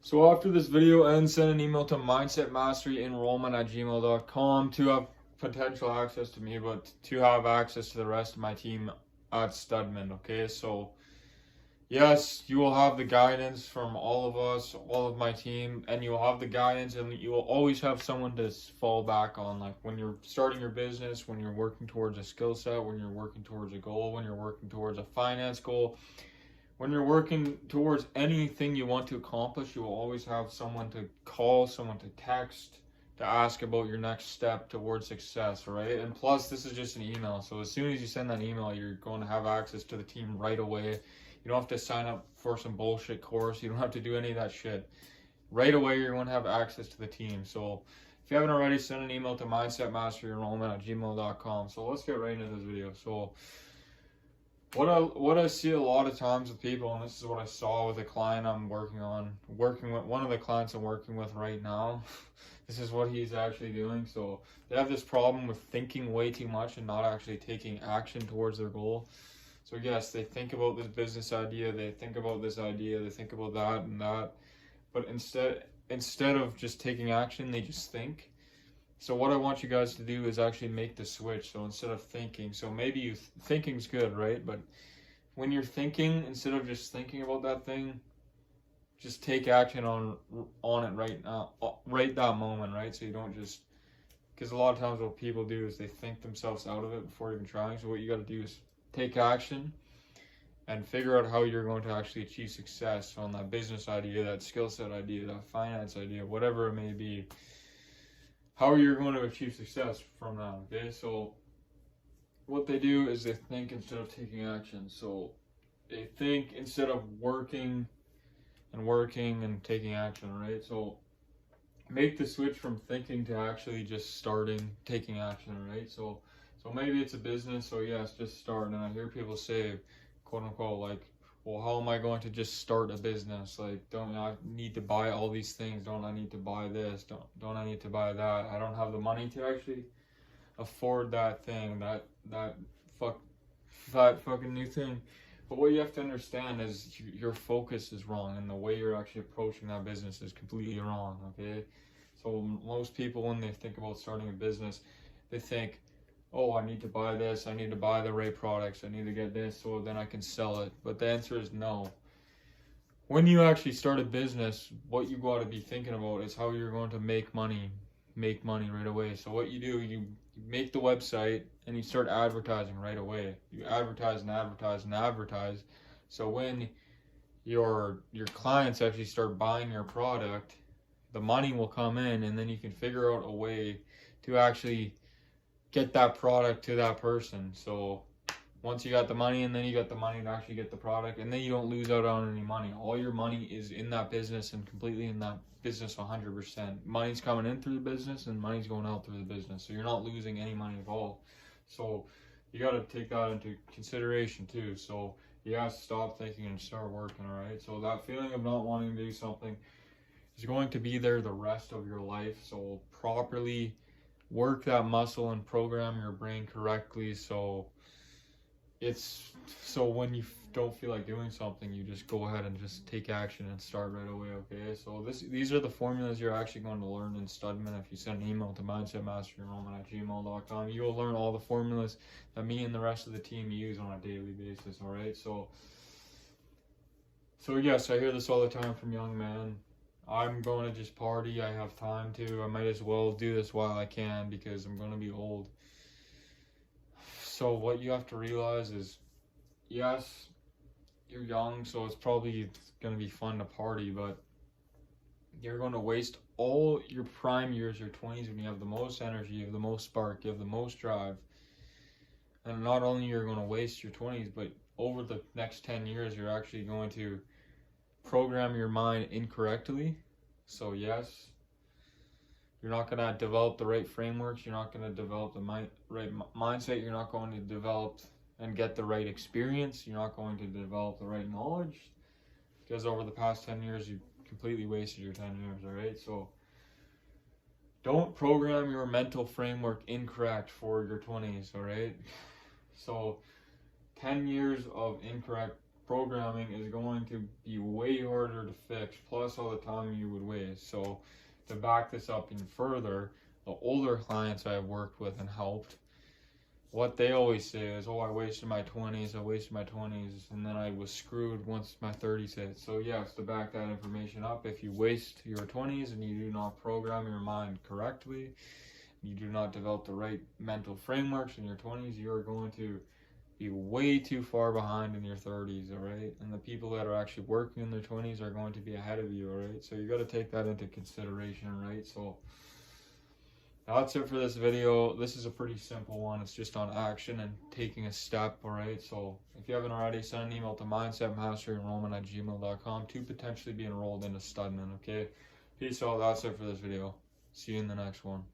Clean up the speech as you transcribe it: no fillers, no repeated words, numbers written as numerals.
So after this video ends, send an email to mindsetmasteryenrollment@gmail.com to have potential access to me, but to have access to the rest of my team at Studman. Okay, so yes, you will have the guidance from all of us, all of my team, and you'll have the guidance, and you will always have someone to fall back on. Like when you're starting your business, when you're working towards a skill set, when you're working towards a goal, when you're working towards a finance goal, when you're working towards anything you want to accomplish, you will always have someone to call, someone to text, to ask about your next step towards success, right? And plus, this is just an email. So as soon as you send that email, you're going to have access to the team right away. You don't have to sign up for some bullshit course. You don't have to do any of that shit. Right away, you're going to have access to the team. So if you haven't already, send an email to mindsetmasteryenrollment@gmail.com. So let's get right into this video. So what I see a lot of times with people, and this is what I saw with a client I'm working with one of the clients I'm working with right now. This is what he's actually doing. So they have this problem with thinking way too much and not actually taking action towards their goal. So yes, they think about this business idea, they think about this idea, they think about that and that, but instead of just taking action, they just think. So what I want you guys to do is actually make the switch. So instead of thinking, so maybe thinking's good, right? But when you're thinking, instead of just thinking about that thing, just take action on it right now, right that moment, right? So you don't just, because a lot of times what people do is they think themselves out of it before even trying. So what you got to do is take action and figure out how you're going to actually achieve success on that business idea, that skill set idea, that finance idea, whatever it may be. How you're going to achieve success from that, okay? So what they do is they think instead of taking action. So they think instead of working and taking action, right? So make the switch from thinking to actually just starting, taking action, right? So maybe it's a business, so yes, just start. And I hear people say, quote unquote, like, well, how am I going to just start a business? Like, don't I need to buy all these things? Don't I need to buy this? Don't I need to buy that? I don't have the money to actually afford that thing, that fucking new thing. But what you have to understand is your focus is wrong, and the way you're actually approaching that business is completely wrong, okay? So most people, when they think about starting a business, they think, oh, I need to buy this, I need to buy the right products, I need to get this so then I can sell it. But the answer is no. When you actually start a business, what you got to be thinking about is how you're going to make money right away. So what you do, you make the website and you start advertising right away. You advertise and advertise and advertise. So when your clients actually start buying your product, the money will come in, and then you can figure out a way to actually get that product to that person. So once you got the money, and then you got the money to actually get the product, and then you don't lose out on any money. All your money is in that business and completely in that business 100%. Money's coming in through the business and money's going out through the business. So you're not losing any money at all. So you got to take that into consideration too. So you have to stop thinking and start working, all right? So that feeling of not wanting to do something is going to be there the rest of your life. So properly work that muscle and program your brain correctly, so when you don't feel like doing something, you just go ahead and just take action and start right away, okay? So these are the formulas you're actually going to learn in Studman. If you send an email to mindsetmasteryenrollment@gmail.com, you will learn all the formulas that me and the rest of the team use on a daily basis, all right? So yes, I hear this all the time from young men. I'm going to just party, I have time to, I might as well do this while I can because I'm going to be old. So what you have to realize is, yes, you're young, so it's probably going to be fun to party, but you're going to waste all your prime years, your 20s, when you have the most energy, you have the most spark, you have the most drive. And not only you're going to waste your 20s, but over the next 10 years, you're actually going to program your mind incorrectly. So yes, you're not going to develop the right frameworks, you're not going to develop the right mindset, you're not going to develop and get the right experience, you're not going to develop the right knowledge, because over the past 10 years you've completely wasted your 10 years, all right? So don't program your mental framework incorrect for your 20s, all right? So 10 years of incorrect programming is going to be way harder to fix, plus all the time you would waste. So to back this up even further, the older clients I've worked with and helped, what they always say is, oh, I wasted my 20s, and then I was screwed once my 30s hit. So yes, to back that information up, if you waste your 20s and you do not program your mind correctly, you do not develop the right mental frameworks in your 20s, you are going to be way too far behind in your 30s, all right? And the people that are actually working in their 20s are going to be ahead of you, all right? So you got to take that into consideration, right? So that's it for this video. This is a pretty simple one. It's just on action and taking a step, all right? So if you haven't already, send an email to mindsetmasteryenrollment@gmail.com to potentially be enrolled into Studman, okay? Peace out. That's it for this video. See you in the next one.